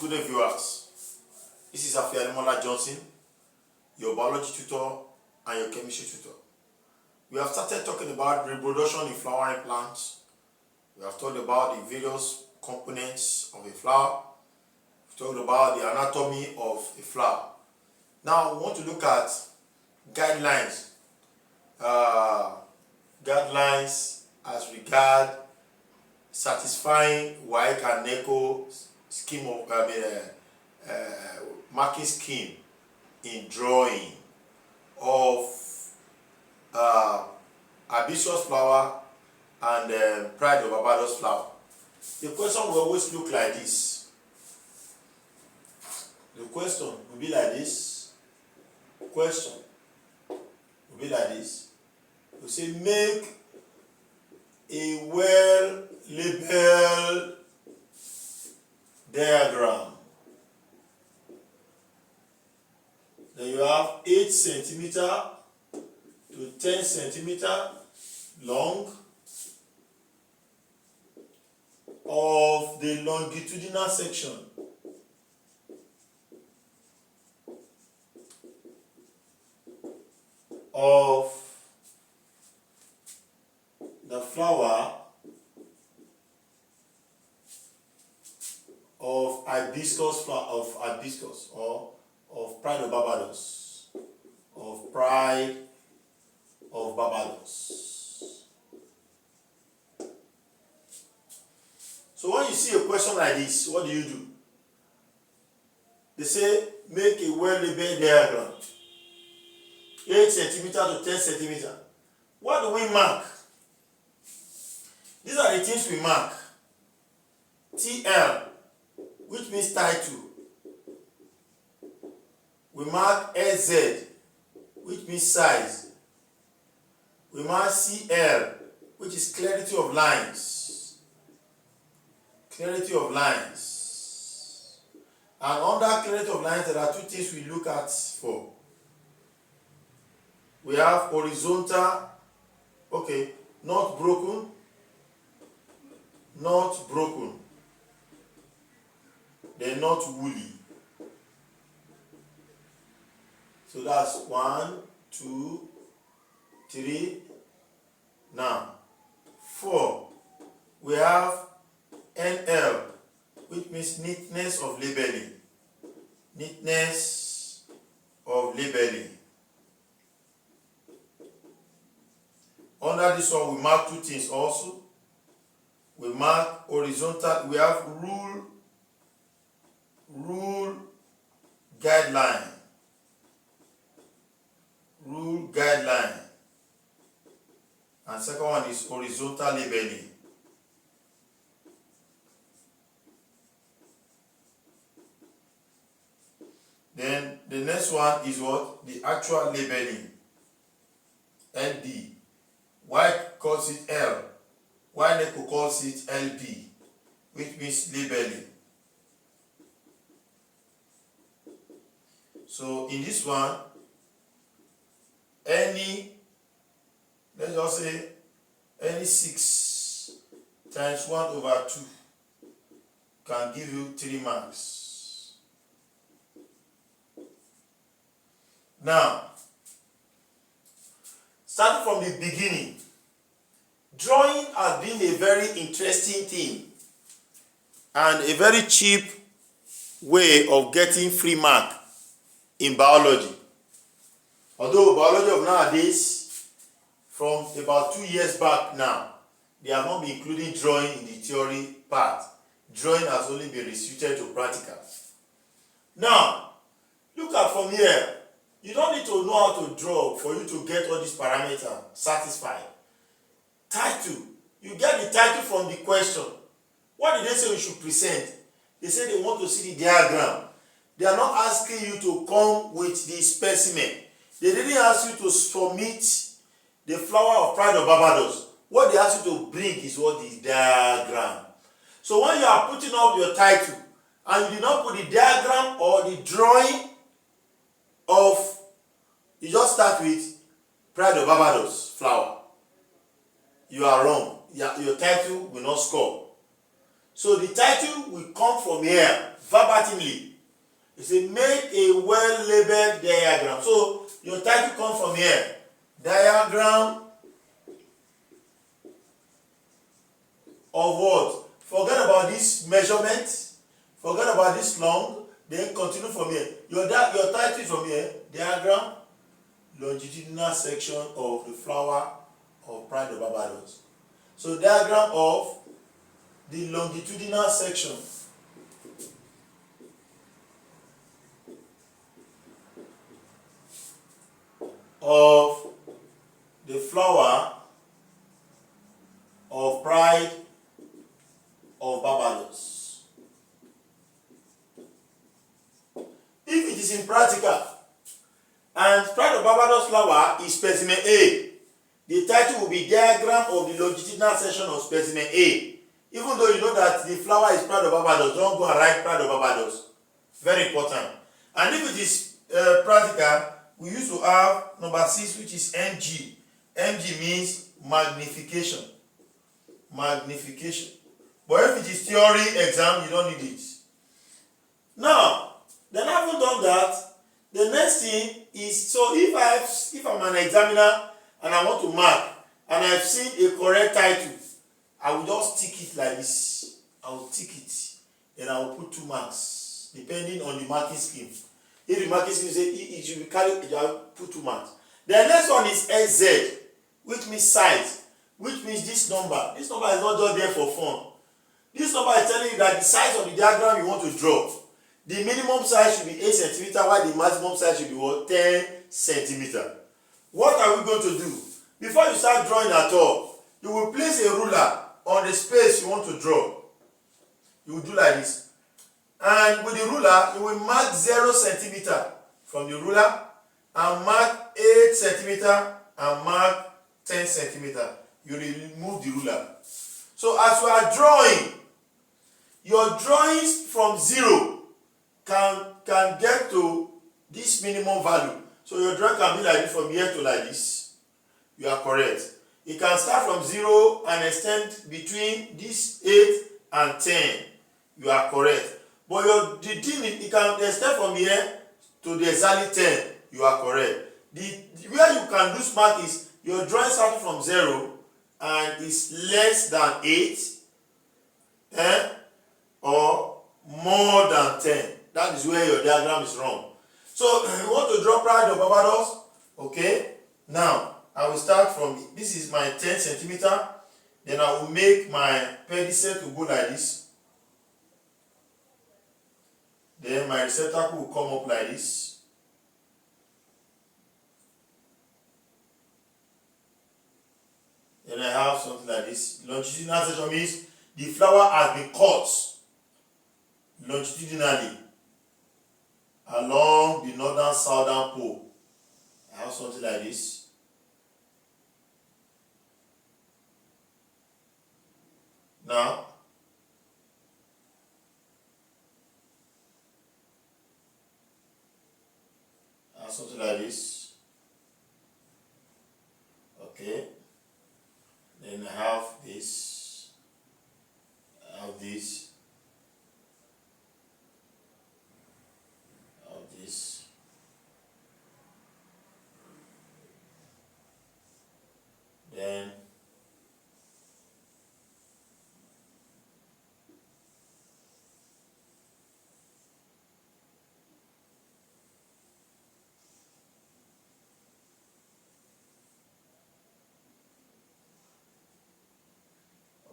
Student viewers, this is Afianimola Johnson, your biology tutor and your chemistry tutor. We have started talking about reproduction in flowering plants. We have talked about the various components of a flower. We talked about the anatomy of a flower. Now we want to look at guidelines. Guidelines as regard satisfying WAEC and NECO scheme of marking scheme in drawing of hibiscus flower and pride of Barbados flower. The question will always look like this. The question will be like this. Question will be like this. We say make a well-labeled diagram. Then you have 8 centimeter to 10 centimeter long of the longitudinal section of the flower of hibiscus or of pride of Barbados, So when you see a question like this, what do? They say make a well-labeled diagram, 8 centimeter to 10 centimeter. What do we mark? These are the things we mark. TL, which means title. We mark SZ, which means size. We mark CL, which is clarity of lines. Clarity of lines. And under clarity of lines, there are 2 things we look at for. We have horizontal, not broken, then not woolly. So that's 1, 2, 3. Now 4. We have NL, which means neatness of labeling. Neatness of labeling. Under this one, we mark 2 things also. We mark horizontal. We have rule guideline. Rule guideline. And second one is horizontal labeling. Then the next one is what? The actual labeling. LB. WAEC calls it L. While NECO calls it LB, which means labeling. So in this one, let's just say any 6 times 1/2 can give you 3 marks. Now, starting from the beginning, drawing has been a very interesting thing and a very cheap way of getting free mark in biology. Although biology of nowadays, from about 2 years back now, they have not been including drawing in the theory part. Drawing has only been restricted to practical. Now, look at from here. You don't need to know how to draw for you to get all these parameters satisfied. Title. You get the title from the question. What did they say we should present? They say they want to see the diagram. They are not asking you to come with the specimen. They didn't ask you to submit the flower of pride of Barbados. What they ask you to bring is what? The diagram. So when you are putting up your title and you did not put the diagram or the drawing of, you just start with pride of Barbados flower, you are wrong. Your title will not score. So the title will come from here verbatimly. You say make a well-labeled diagram. So your title comes from here. Diagram of what? Forget about this measurement. Forget about this long. Then continue from here. Your title is from here. Diagram longitudinal section of the flower of Pride of Barbados. So diagram of the longitudinal section of the flower of Pride of Barbados. If it is in practical and Pride of Barbados flower is specimen A, the title will be diagram of the longitudinal section of specimen A. Even though you know that the flower is Pride of Barbados, don't go and write Pride of Barbados. Very important. And if it is practical, we used to have number 6, which is MG. MG means magnification. Magnification. But if it is theory exam, you don't need it. Now, then having done that, the next thing is, so if I'm an examiner and I want to mark and I've seen a correct title, I will just tick it like this. I will tick it. Then I will put 2 marks, depending on the marking scheme. If the marking scheme say it should be carried, I will put 2 marks. The next one is SZ, which means size, which means this number. This number is not just there for fun. This number is telling you that the size of the diagram you want to draw. The minimum size should be 8 centimeter, while the maximum size should be what? 10 centimeter. What are we going to do? Before you start drawing at all, you will place a ruler on the space you want to draw. You will do like this. And with the ruler, you will mark 0 centimeter from the ruler and mark 8 centimeter and mark 10 centimeter. You remove the ruler. So as you are drawing, your drawings from 0 can get to this minimum value. So your drawing can be like this from here to like this. You are correct. It can start from 0 and extend between this 8 and 10. You are correct. But the thing it can extend from here to the exactly 10. You are correct. Where you can lose mark is your drawing starting from 0 and is less than 8 or more than 10. That is where your diagram is wrong. So you want to draw Pride of Barbados. Okay. Now I will start from this is my 10 centimeter. Then I will make my pedicel to go like this. Then my receptacle will come up like this. Then I have something like this. Longitudinal section means the flower has been cut longitudinally along the northern southern pole. I have something like this. Now, I have something like this. Okay. Then I have this. I have this. I have this. Then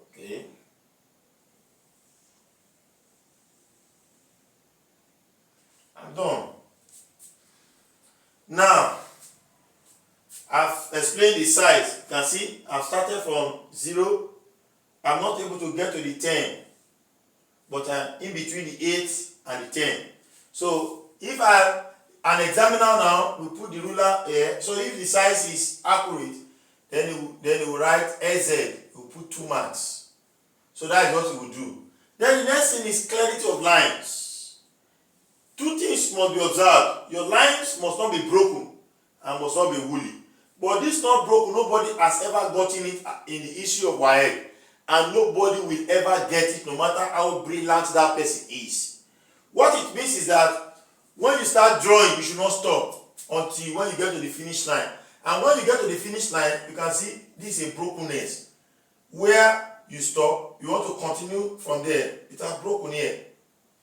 okay. I'm done. Now, I've explained the size. You can see I've started from 0. I'm not able to get to the 10, but I'm in between the 8 and the 10. So if an examiner now will put the ruler here, so if the size is accurate, then he will write SZ. He will put 2 marks. So that is what he will do. Then the next thing is clarity of lines. 2 things must be observed. Your lines must not be broken and must not be woolly. But this not broken, nobody has ever gotten it in the issue of WAEC. and nobody will ever get it, no matter how brilliant that person is. What it means is that when you start drawing, you should not stop until when you get to the finish line. And when you get to the finish line, you can see this is a brokenness. Where you stop, you want to continue from there. It has broken here.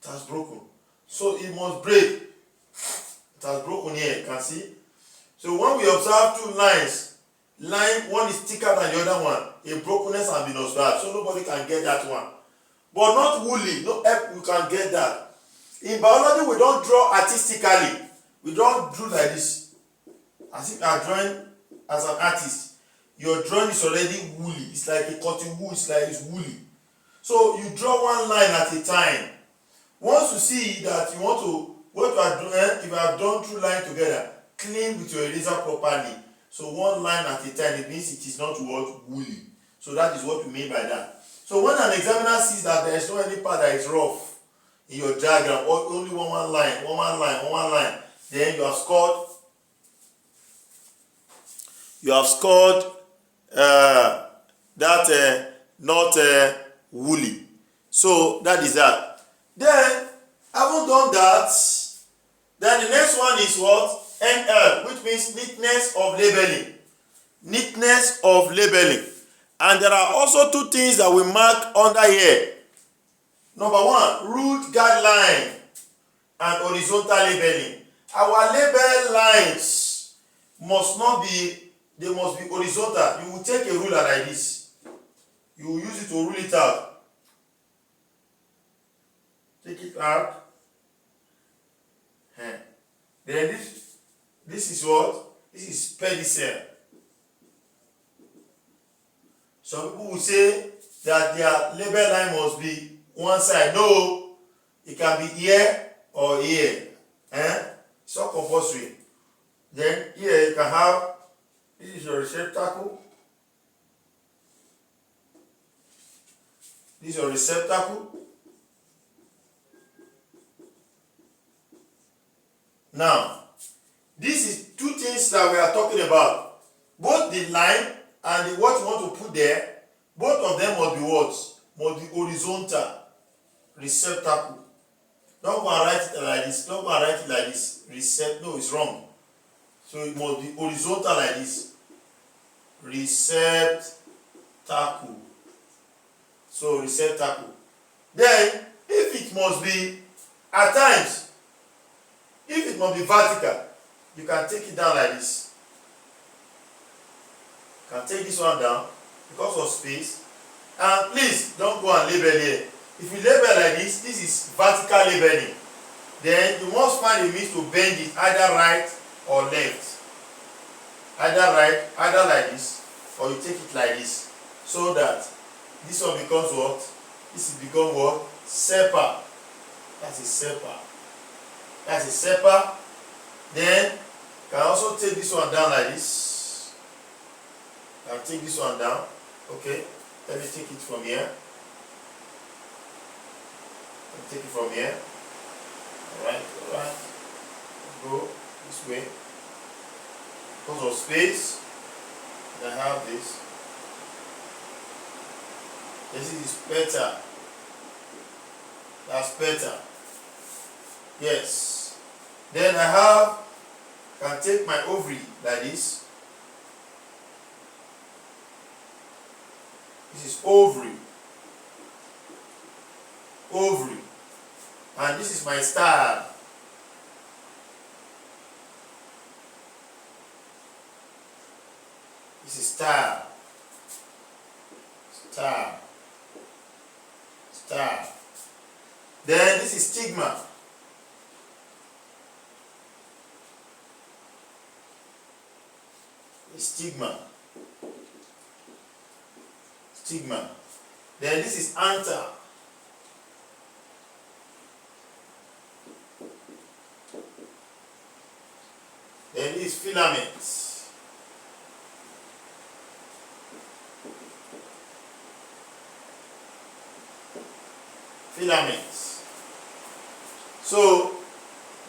It has broken. So it must break. It has broken here, you can see. So when we observe two lines, line one is thicker than the other one, a brokenness has been observed. So nobody can get that one. But not woolly, no help, you can get that. In biology, we don't draw artistically. We don't draw like this. As if you are drawing as an artist. Your drawing is already woolly. It's like a cotton wool, it's woolly. So you draw one line at a time. Once you see that you want to, what you are doing, if you have drawn two lines together, clean with your eraser properly. So one line at a time, it means it is not what woolly. So that is what we mean by that. So when an examiner sees that there is no any part that is rough in your diagram, or only one line, then you have scored. You have scored that not woolly. So that is that. Then, having done that, then the next one is what? NL, which means neatness of labeling. Neatness of labeling. And there are also two things that we mark under here. Number one, ruled guideline and horizontal labeling. Our label lines must not be, they must be horizontal. You will take a ruler like this. You will use it to rule it out. Take it out. Then this is what? This is pedicel. Some people will say that their label line must be one side. No, it can be here or here. It's not compulsory. Then here you can have, this is your receptacle. This is your receptacle. Now, this is two things that we are talking about. Both the line and the what you want to put there, both of them must be what? Must be horizontal. Receptacle. Don't go and write it like this. Don't go and write it like this. No, it's wrong. So it must be horizontal like this. Receptacle. So receptacle. Then, if it must be, at times, if it must be vertical, you can take it down like this. You can take this one down because of space. And please, don't go and label here. If you label like this, this is vertical labeling. Then you must find a means to bend it either right or left. Either right, either like this, or you take it like this. So that this one becomes what? This will become what? Separ. That's a separ. That's a separ. Then you can also take this one down like this. You can take this one down. Okay. Let me take it from here. Take it from here. Alright. Go this way. Because of space, I have this. This is better. That's better. Yes. Then I can take my ovary like this. This is ovary. Ovary. And this is my star. This is star. Star. Then this is stigma. Stigma. Then this is anther. Then this is filaments. So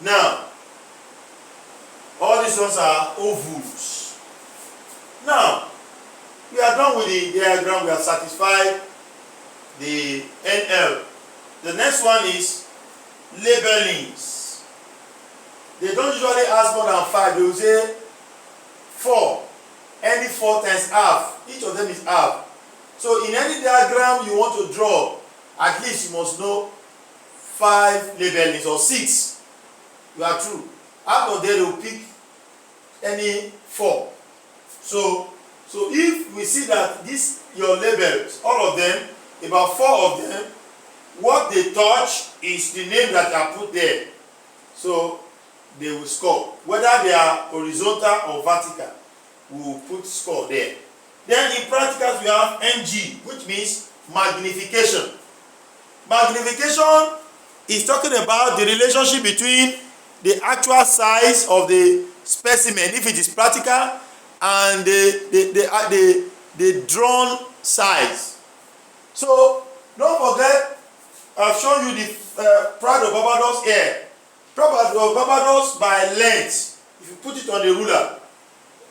now all these ones are ovules. Now we are done with the diagram. We are satisfied the NL. The next one is labelings. They don't usually ask more than 5. They will say 4. Any 4 times half. Each of them is half. So in any diagram you want to draw, at least you must know 5 labelings or 6. You are true. Out of there they will pick any 4. So if we see that this your labels, all of them, about 4 of them, what they touch is the name that are put there. So they will score. Whether they are horizontal or vertical, we will put score there. Then in practicals we have MG, which means magnification. Magnification is talking about the relationship between the actual size of the specimen, if it is practical, and the drawn size. So don't forget, I've shown you the Pride of Barbados here. Pride of Barbados by length, if you put it on the ruler,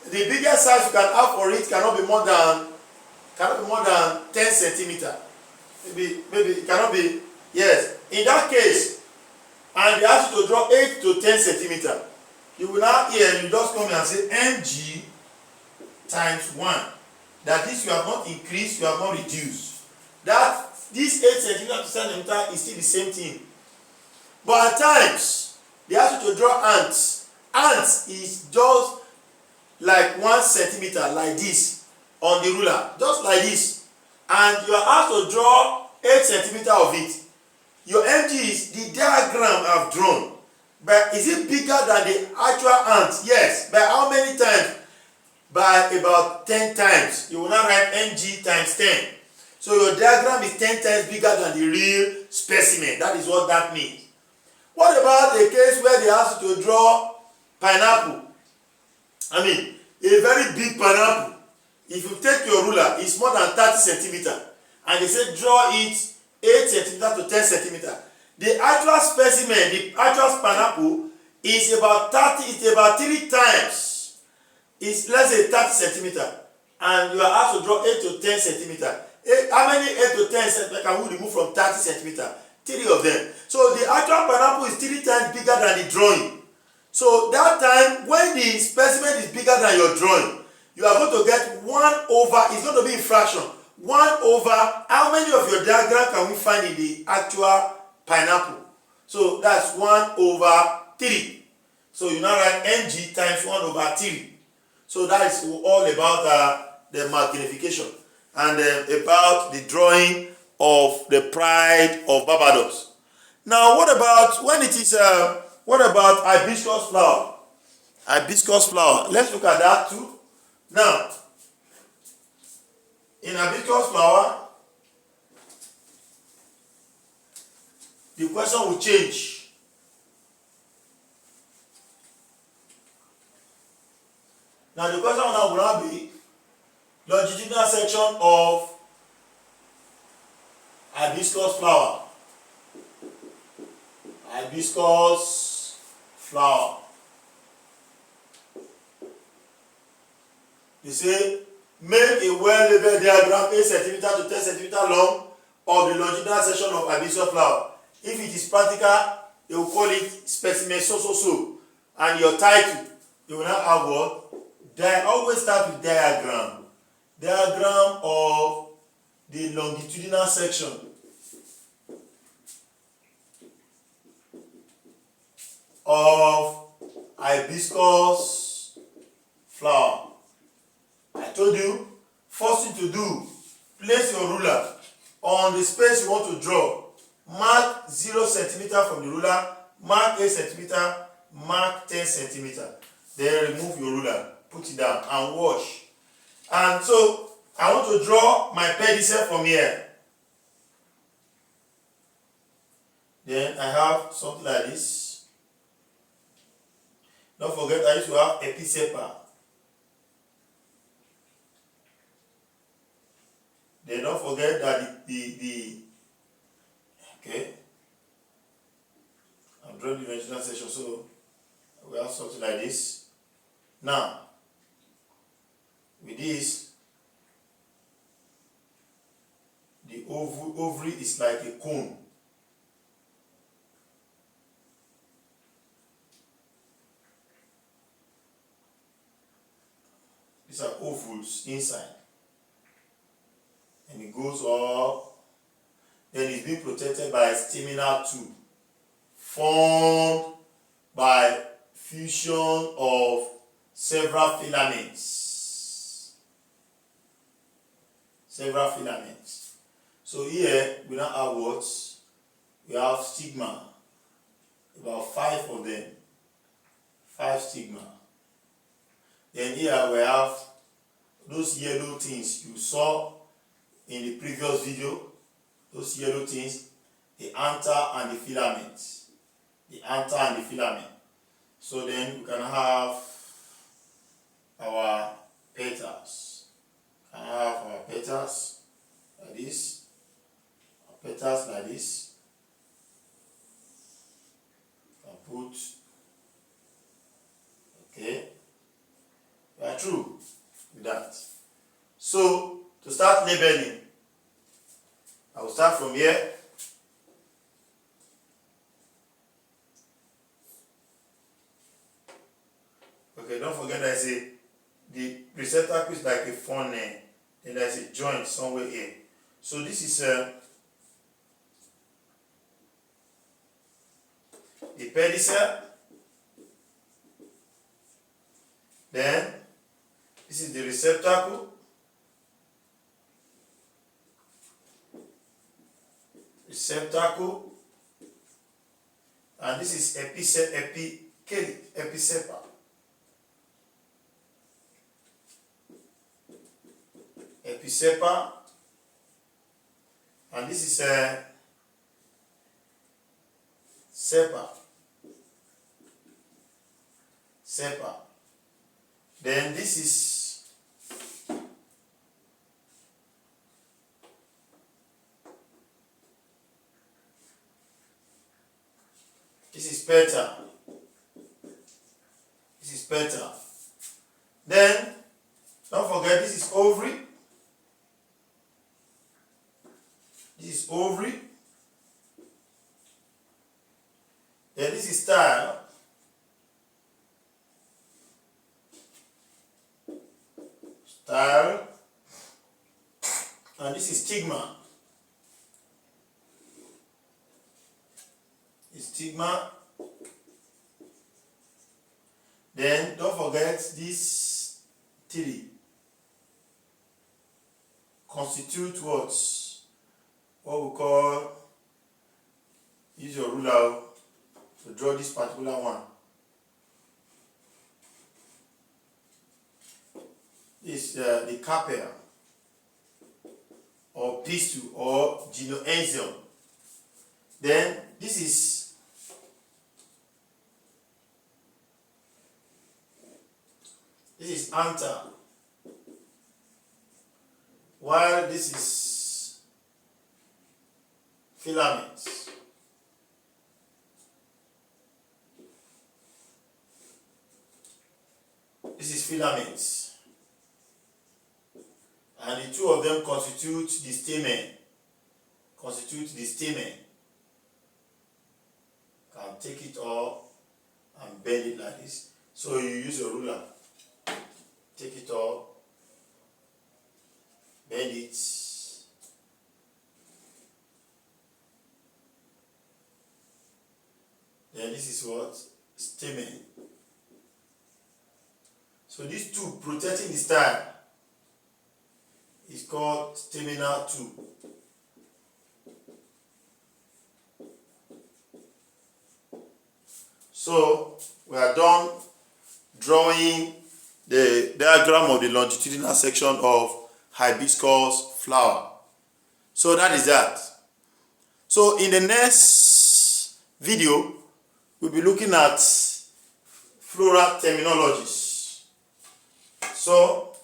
the biggest size you can have for it cannot be more than 10 centimeter. Maybe it cannot be, yes. In that case, and they ask you to draw 8 to 10 centimeter, you will now here, you just come here and say mg times 1. That is, you have not increased, you have not reduced. That this 8 centimeter to centimeter is still the same thing. But at times, they ask you to draw ants. Ants is just like 1 centimeter, like this, on the ruler, just like this. And you are asked to draw 8 centimeter of it. Your MG is the diagram I've drawn. But is it bigger than the actual ant? Yes. By how many times? By about 10 times. You will now write mg times 10. So your diagram is 10 times bigger than the real specimen. That is what that means. What about a case where they ask you to draw pineapple? I mean, a very big pineapple. If you take your ruler, it's more than 30 centimeter. And they say draw it 8 centimeter to 10 centimeter. The actual specimen, the actual pineapple, is about 30, it's about 3 times. It's, let's say, 30 centimeter. And you are asked to draw 8 to 10 centimeter. How many 8 to 10 centimeter can we remove from 30 centimeter? 3 of them. So the actual pineapple is 3 times bigger than the drawing. So that time, when the specimen is bigger than your drawing, you are going to get 1 over, it's going to be in fraction, 1 over, how many of your diagram can we find in the actual pineapple? So that's 1 over 3. So you now write mg times 1 over 3. So that is all about the magnification and about the drawing of the Pride of Barbados. Now, what about when it is, what about hibiscus flower? Hibiscus flower. Let's look at that too. Now, in hibiscus flower, the question will change. Now, the question now will now be longitudinal section of hibiscus flower. Hibiscus flower. You say, make a well-labeled diagram 8 cm to 10 cm long of the longitudinal section of hibiscus flower. If it is practical, they will call it specimen so. And your title, you will now have what? Always start with diagram. Diagram of the longitudinal section of hibiscus flower. I told you, first thing to do, place your ruler on the space you want to draw. Mark 0 centimeter from the ruler, mark 8 centimeter, mark 10 centimeter. Then remove your ruler, put it down and wash. And so, I want to draw my pedicel from here. Then I have something like this. Don't forget I used to have epicepa. Then don't forget that okay. I'm drawing the original section, so we have something like this. Now, with this, The ovary is like a cone. These are ovules inside. And it goes up. Then it's being protected by a staminal tube formed by fusion of several filaments. So here we now have what? We have stigma. About 5 of them. 5 stigma. Then here we have those yellow things you saw in the previous video. Those yellow things, the anther and the filament. The anther and the filament. So then we can have our petals. We can have our petals like this. Our petals like this. We can put. Okay. We are through with that. So to start labeling, I will start from here. Okay, don't forget that the receptacle is like a funnel, and there's a joint somewhere here. So this is the pedicel. Then this is the receptacle. And this is episepa. And this is sepa. Then this is petal. Then don't forget this is ovary. Then this is style. And this is stigma. Then don't forget these 3 constitute what we call, use your ruler to draw this particular one. This the carpel or pistil or gynoenzyme. Then this is anther, while this is filaments. And the 2 of them constitute the stamen. Can take it off and bend it like this. So you use your ruler. Take it off, bend it. Then this is what? Stamen. So these 2 protecting the style is called staminal tube. So we are done drawing the diagram of the longitudinal section of hibiscus flower. So that is that. So in the next video, we'll be looking at floral terminologies. So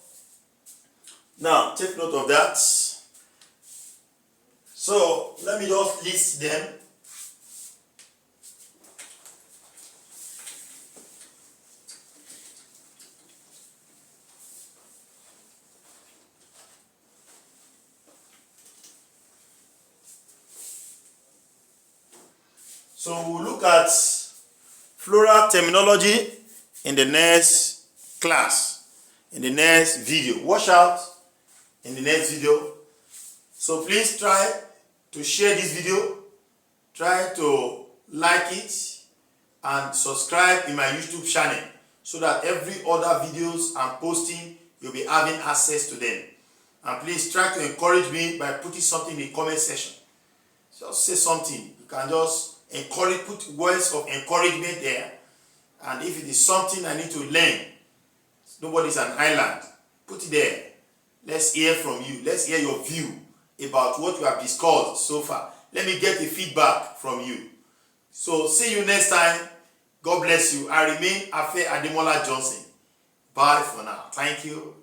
now take note of that. So let me just list them. So we'll look at floral terminology in the next class, in the next video. Watch out in the next video. So please try to share this video, try to like it, and subscribe in my YouTube channel so that every other videos I'm posting, you'll be having access to them. And please try to encourage me by putting something in the comment section. Just say something. You can just encourage, put words of encouragement there. And if it is something I need to learn, nobody's an island, put it there. Let's hear from you. Let's hear your view about what we have discussed so far. Let me get the feedback from you. So see you next time. God bless you. I remain Afe Ademola Johnson. Bye for now. Thank you.